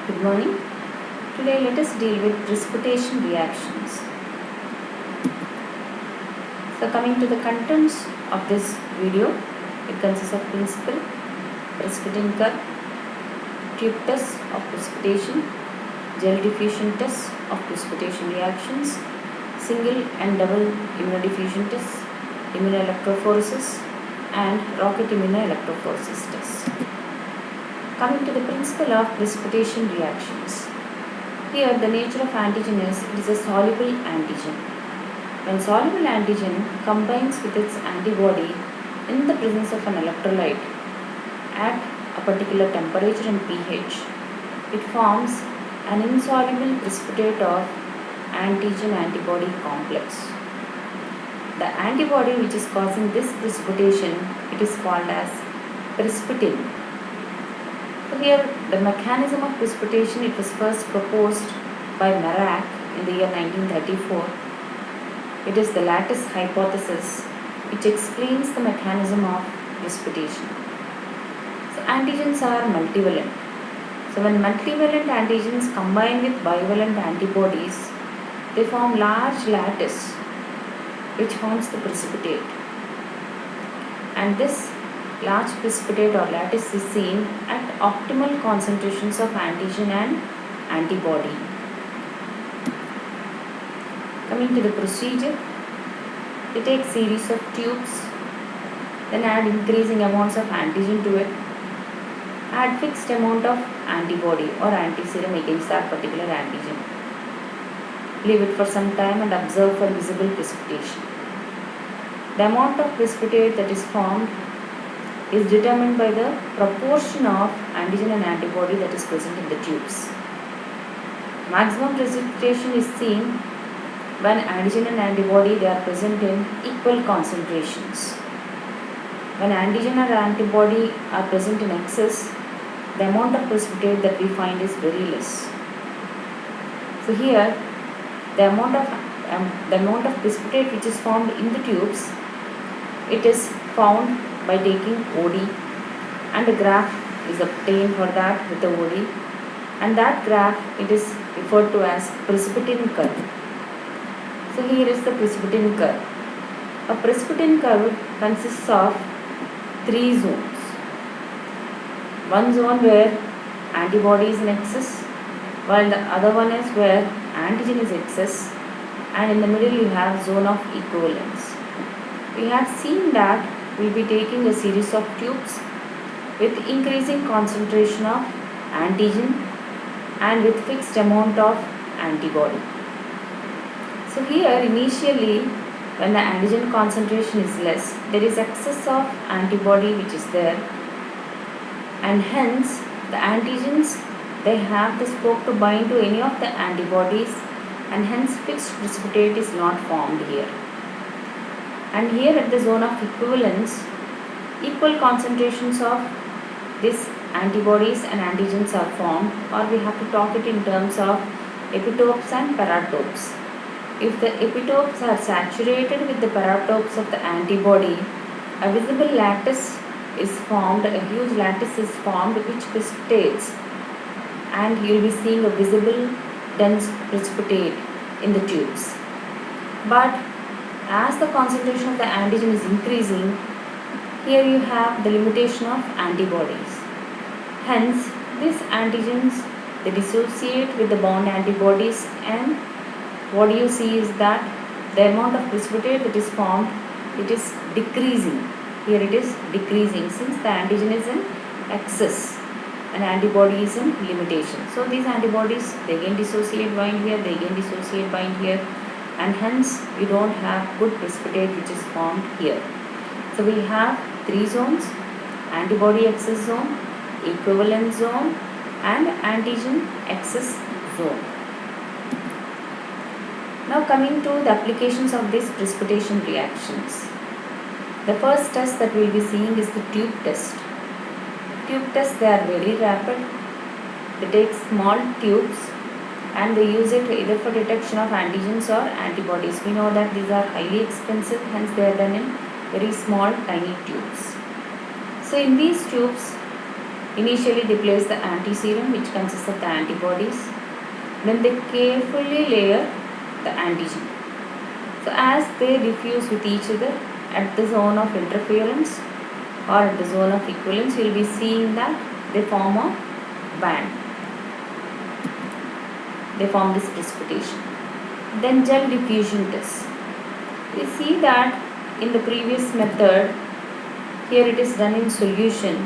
Good morning. Today let us deal with precipitation reactions. So coming to the contents of this video, it consists of principle, precipitin curve, tube test of precipitation, gel diffusion test of precipitation reactions, single and double immunodiffusion tests, immunoelectrophoresis and rocket immunoelectrophoresis test. Coming to the principle of precipitation reactions. Here the nature of antigen is it is a soluble antigen. When soluble antigen combines with its antibody in the presence of an electrolyte at a particular temperature and pH, it forms an insoluble precipitate of antigen-antibody complex. The antibody which is causing this precipitation, it is called as precipitin. So here the mechanism of precipitation, it was first proposed by Merak in the year 1934. It is the lattice hypothesis which explains the mechanism of precipitation. So antigens are multivalent. So when multivalent antigens combine with bivalent antibodies, they form large lattice which forms the precipitate. And this large precipitate or lattice is seen at optimal concentrations of antigen and antibody. Coming to the procedure, we take series of tubes, then add increasing amounts of antigen to it, add fixed amount of antibody or antiserum against that particular antigen. Leave it for some time and observe for visible precipitation. The amount of precipitate that is formed is determined by the proportion of antigen and antibody that is present in the tubes. Maximum precipitation is seen when antigen and antibody they are present in equal concentrations. When antigen and antibody are present in excess, the amount of precipitate that we find is very less. So here the amount of precipitate which is formed in the tubes, it is found by taking OD, and a graph is obtained for that with the OD, and that graph it is referred to as precipitin curve. So here is the precipitin curve. A precipitin curve consists of three zones. One zone where antibody is in excess, while the other one is where antigen is excess, and in the middle you have zone of equivalence. We have seen that we will be taking a series of tubes with increasing concentration of antigen and with fixed amount of antibody. So here initially when the antigen concentration is less, there is excess of antibody which is there, and hence the antigens they have the scope to bind to any of the antibodies, and hence fixed precipitate is not formed here. And here at the zone of equivalence, equal concentrations of these antibodies and antigens are formed, or we have to talk it in terms of epitopes and paratopes. If the epitopes are saturated with the paratopes of the antibody, a visible lattice is formed, a huge lattice is formed which precipitates, and you will be seeing a visible dense precipitate in the tubes. But as the concentration of the antigen is increasing, here you have the limitation of antibodies. Hence, these antigens they dissociate with the bound antibodies, and what you see is that the amount of precipitate that is formed, it is decreasing. Here it is decreasing since the antigen is in excess and antibody is in limitation. So these antibodies they again dissociate bind here, they again dissociate bind here, and hence we don't have good precipitate which is formed here. So we have three zones: antibody excess zone, equivalent zone, and antigen excess zone. Now coming to the applications of these precipitation reactions. The first test that we will be seeing is the tube test. Tube tests they are very rapid. They take small tubes and they use it either for detection of antigens or antibodies. We know that these are highly expensive, hence they are done in very small tiny tubes. So in these tubes Initially, they place the antiserum, which consists of the antibodies. Then they carefully layer the antigen. So as they diffuse with each other at the zone of interference or at the zone of equivalence, you will be seeing that they form a band. They form this precipitation. Then gel diffusion test. We see that in the previous method, here it is done in solution,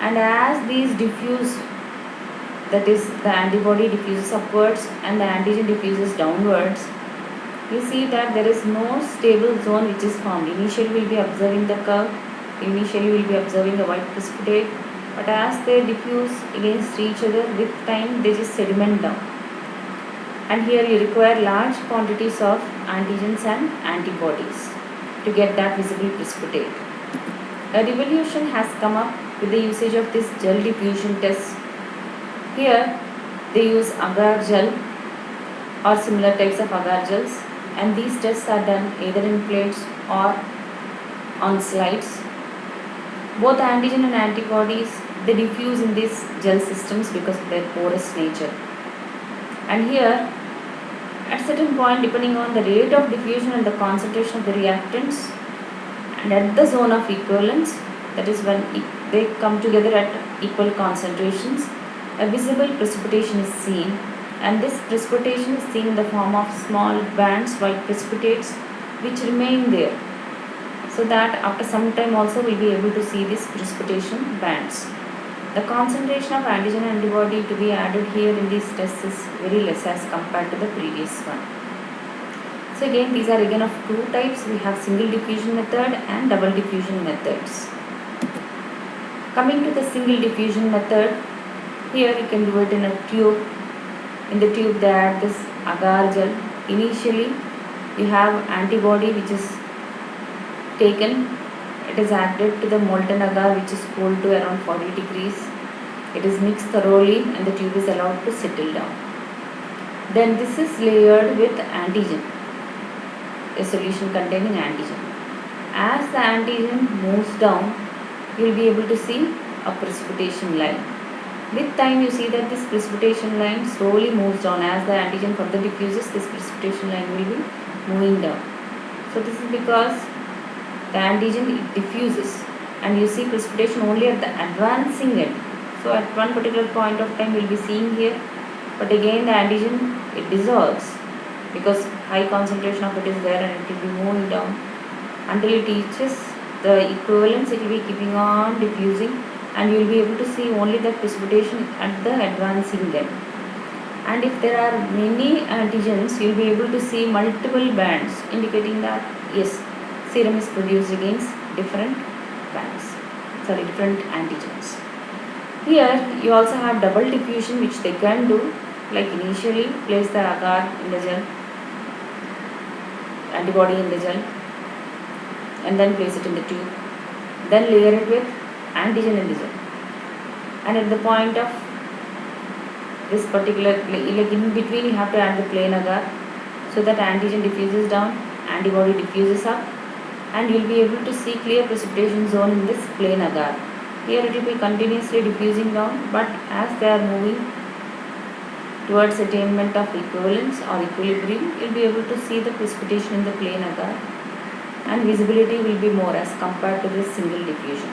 and as these diffuse, that is the antibody diffuses upwards and the antigen diffuses downwards, you see that there is no stable zone which is formed. Initially we will be observing the curve, initially we will be observing the white precipitate, but as they diffuse against each other, with time they just sediment down. And here you require large quantities of antigens and antibodies to get that visible precipitate. A revolution has come up with the usage of this gel diffusion test. Here they use agar gel or similar types of agar gels, and these tests are done either in plates or on slides. Both antigen and antibodies, they diffuse in these gel systems because of their porous nature. And here at certain point, depending on the rate of diffusion and the concentration of the reactants, and at the zone of equivalence, that is when they come together at equal concentrations, a visible precipitation is seen, and this precipitation is seen in the form of small bands, white precipitates, which remain there, so that after some time also we will be able to see these precipitation bands. The concentration of antigen and antibody to be added here in these tests is very less as compared to the previous one. So again, these are again of two types. We have single diffusion method and double diffusion methods. Coming to the single diffusion method, here you can do it in a tube. In the tube they add this agar gel. Initially you have antibody which is taken. It is added to the molten agar which is cooled to around 40 degrees. It is mixed thoroughly and the tube is allowed to settle down. Then this is layered with antigen, a solution containing antigen. As the antigen moves down, you will be able to see a precipitation line. With time you see that this precipitation line slowly moves down. As the antigen further diffuses, this precipitation line will be moving down. So this is because the antigen diffuses and you see precipitation only at the advancing end. So at one particular point of time we will be seeing here, but again the antigen, it dissolves because high concentration of it is there and it will be moving down until it reaches the equivalence. It will be keeping on diffusing and you will be able to see only the precipitation at the advancing end. And if there are many antigens, you will be able to see multiple bands indicating that yes, serum is produced against different different antigens. Here you also have double diffusion which they can do, like initially place the agar in the gel, antibody in the gel, and then place it in the tube, then layer it with antigen in the gel, and at the point of this particular, like in between you have to add the plain agar so that antigen diffuses down, antibody diffuses up, and you will be able to see clear precipitation zone in this plain agar. Here it will be continuously diffusing down, but as they are moving towards attainment of equivalence or equilibrium, you will be able to see the precipitation in the plain agar, and visibility will be more as compared to this single diffusion.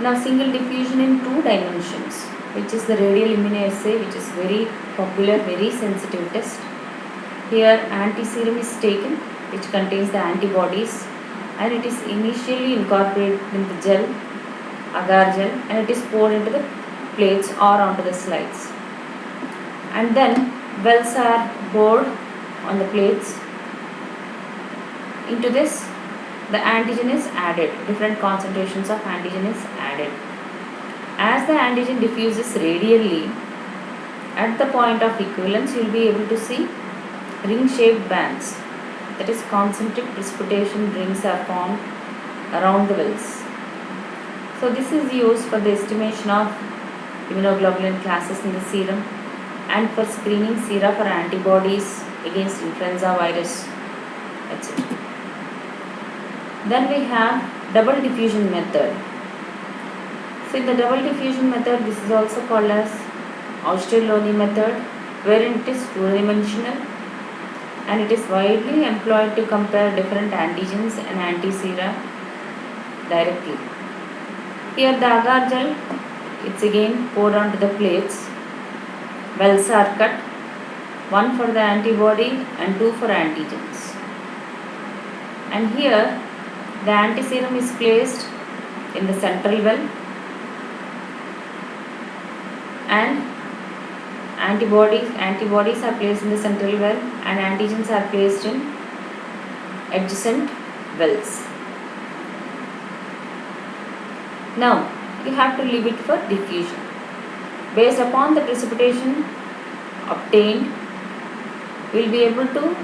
Now single diffusion in 2 dimensions, which is the radial immunoassay, which is very popular, very sensitive test. Here antiserum is taken, which contains the antibodies, and it is initially incorporated in the gel, agar gel, and it is poured into the plates or onto the slides. And then wells are bored on the plates. Into this, the antigen is added, different concentrations of antigen is added. As the antigen diffuses radially, at the point of equivalence, you will be able to see ring-shaped bands, that is concentric precipitation rings are formed around the wells. So this is used for the estimation of immunoglobulin classes in the serum and for screening sera for antibodies against influenza virus, etc. Then we have double diffusion method. So in the double diffusion method, this is also called as Auster-Loney method, wherein it is two-dimensional and it is widely employed to compare different antigens and antisera directly. Here the agar gel, it's again poured onto the plates. Wells are cut, one for the antibody and two for antigens. And here the antiserum is placed in the central well and antibodies are placed in the central well and antigens are placed in adjacent wells. Now you have to leave it for diffusion. Based upon the precipitation obtained, we will be able to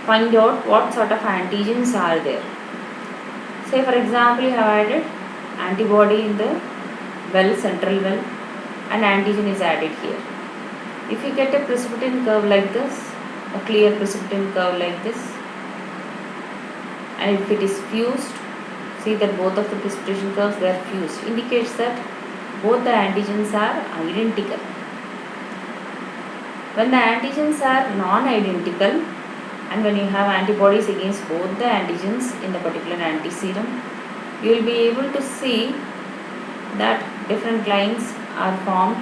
find out what sort of antigens are there. Say for example, you have added antibody in the well, central well, and antigen is added here. If you get a precipitin curve like this, a clear precipitin curve like this, and if it is fused, see that both of the precipitation curves, they are fused, indicates that both the antigens are identical. When the antigens are non-identical and when you have antibodies against both the antigens in the particular antiserum, you will be able to see that different lines are formed,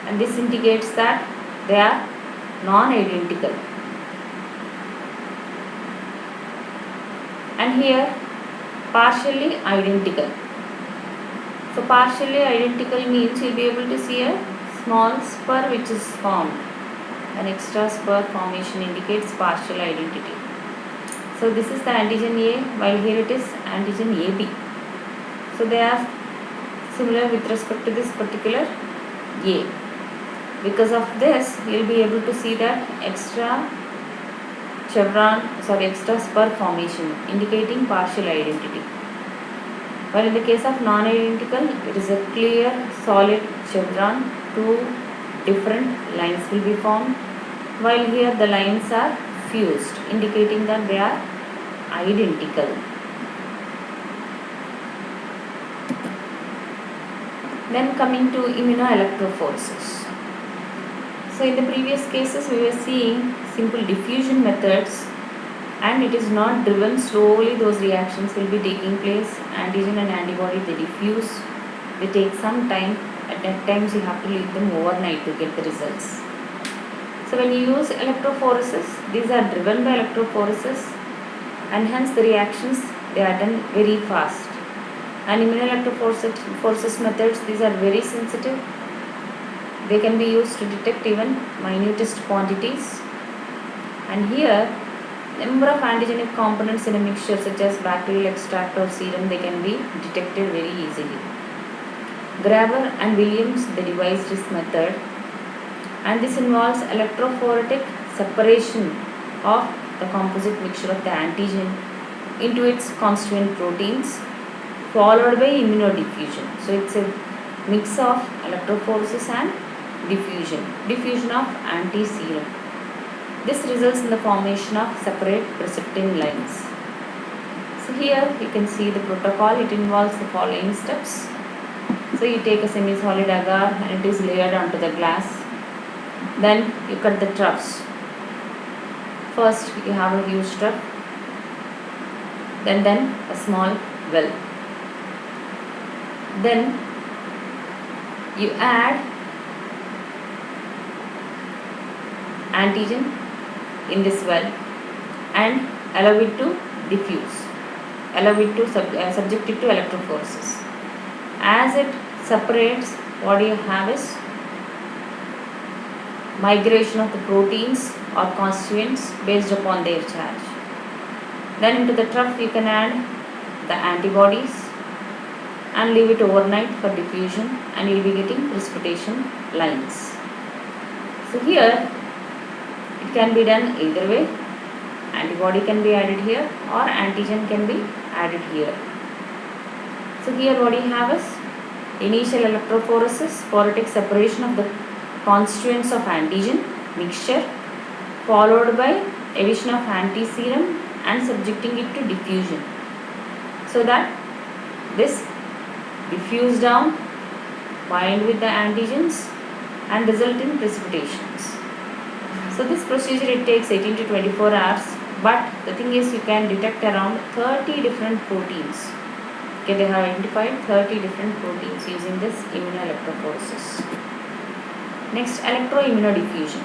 and this indicates that they are non-identical. And here partially identical. So partially identical means you will be able to see a small spur which is formed. An extra spur formation indicates partial identity. So this is the antigen A, while here it is antigen AB. So they are similar with respect to this particular A. Because of this, you will be able to see that extra spur formation indicating partial identity. While in the case of non-identical, it is a clear solid chevron, two different lines will be formed, while here the lines are fused, indicating that they are identical. Then coming to immunoelectrophoresis. So in the previous cases we were seeing simple diffusion methods, and it is not driven slowly, those reactions will be taking place. Antigen and antibody, they diffuse, they take some time. At times you have to leave them overnight to get the results. So when you use electrophoresis, these are driven by electrophoresis, and hence the reactions, they are done very fast. And immunoelectrophoresis methods, these are very sensitive. They can be used to detect even minutest quantities. And here, number of antigenic components in a mixture such as bacterial extract or serum, they can be detected very easily. Graber and Williams, they devised this method, and this involves electrophoretic separation of the composite mixture of the antigen into its constituent proteins, followed by immunodiffusion. So it's a mix of electrophoresis and diffusion of antiserum. This results in the formation of separate precipitin lines. So here you can see the protocol. It involves the following steps. So you take a semi-solid agar and it is layered onto the glass. Then you cut the troughs. First you have a huge trough, then a small well. Then you add antigen in this well and allow it to diffuse, subject it to electrophoresis. As it separates, what you have is migration of the proteins or constituents based upon their charge. Then into the trough you can add the antibodies and leave it overnight for diffusion, and you will be getting precipitation lines. So here it can be done either way. Antibody can be added here or antigen can be added here. So here what you have is initial electrophoresis, phoretic separation of the constituents of antigen mixture, followed by addition of antiserum and subjecting it to diffusion, so that this diffuse down, bind with the antigens and result in precipitations. So this procedure it takes 18 to 24 hours, but the thing is you can detect around 30 different proteins. Okay, they have identified 30 different proteins using this immunoelectrophoresis. Next, electroimmunodiffusion.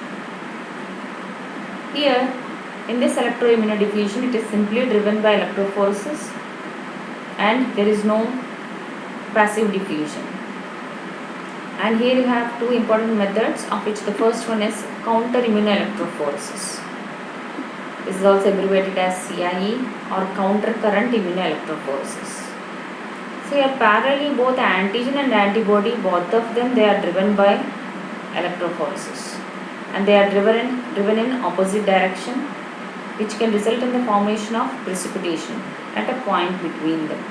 Here, in this electroimmunodiffusion, it is simply driven by electrophoresis and there is no passive diffusion. And here you have two important methods, of which the first one is counter immunoelectrophoresis. This is also abbreviated as CIE or counter current immunoelectrophoresis. So here parallelly both antigen and antibody, both of them they are driven by electrophoresis and they are driven in opposite direction, which can result in the formation of precipitation at a point between them.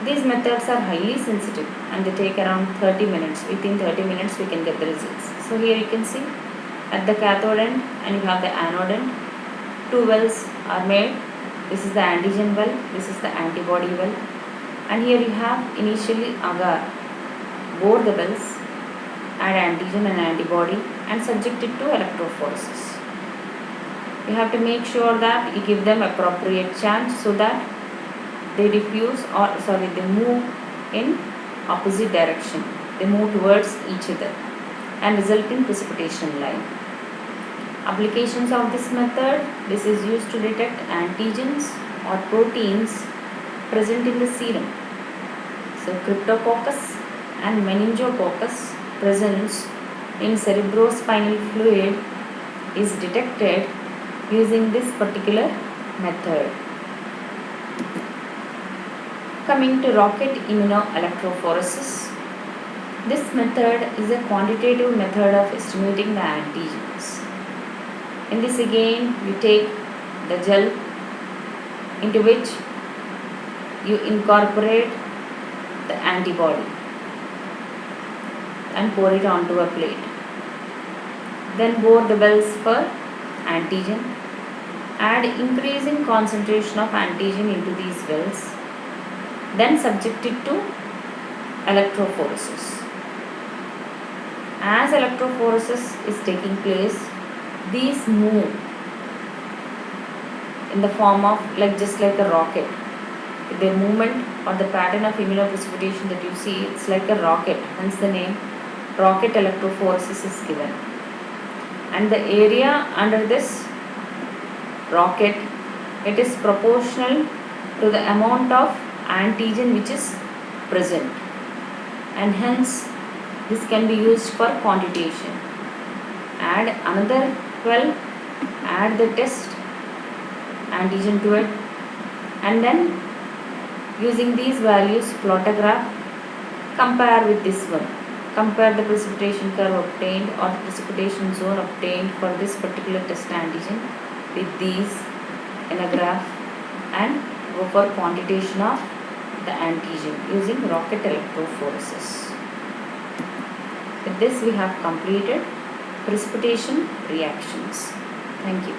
These methods are highly sensitive and they take around 30 minutes. Within 30 minutes we can get the results. So here you can see at the cathode end and you have the anode end. Two wells are made. This is the antigen well, this is the antibody well. And here you have initially agar, bore the wells, add antigen and antibody and subject it to electrophoresis. You have to make sure that you give them appropriate charge so that they diffuse they move in opposite direction. They move towards each other and result in precipitation line. Applications of this method, this is used to detect antigens or proteins present in the serum. So Cryptococcus and Meningococcus presence in cerebrospinal fluid is detected using this particular method. Coming to rocket immunoelectrophoresis. This method is a quantitative method of estimating the antigens. In this again, you take the gel into which you incorporate the antibody and pour it onto a plate. Then bore the wells for antigen. Add increasing concentration of antigen into these wells. Then subject it to electrophoresis. As electrophoresis is taking place, these move in the form of just like a rocket. The movement or the pattern of immunoprecipitation that you see, it's like a rocket, hence the name rocket electrophoresis is given. And the area under this rocket, it is proportional to the amount of antigen which is present, and hence this can be used for quantitation. Add another well, add the test antigen to it, and then using these values plot a graph, compare with this one, compare the precipitation curve obtained or the precipitation zone obtained for this particular test antigen with these in a graph and go for quantitation of the antigen using rocket electrophoresis. With this we have completed precipitation reactions. Thank you.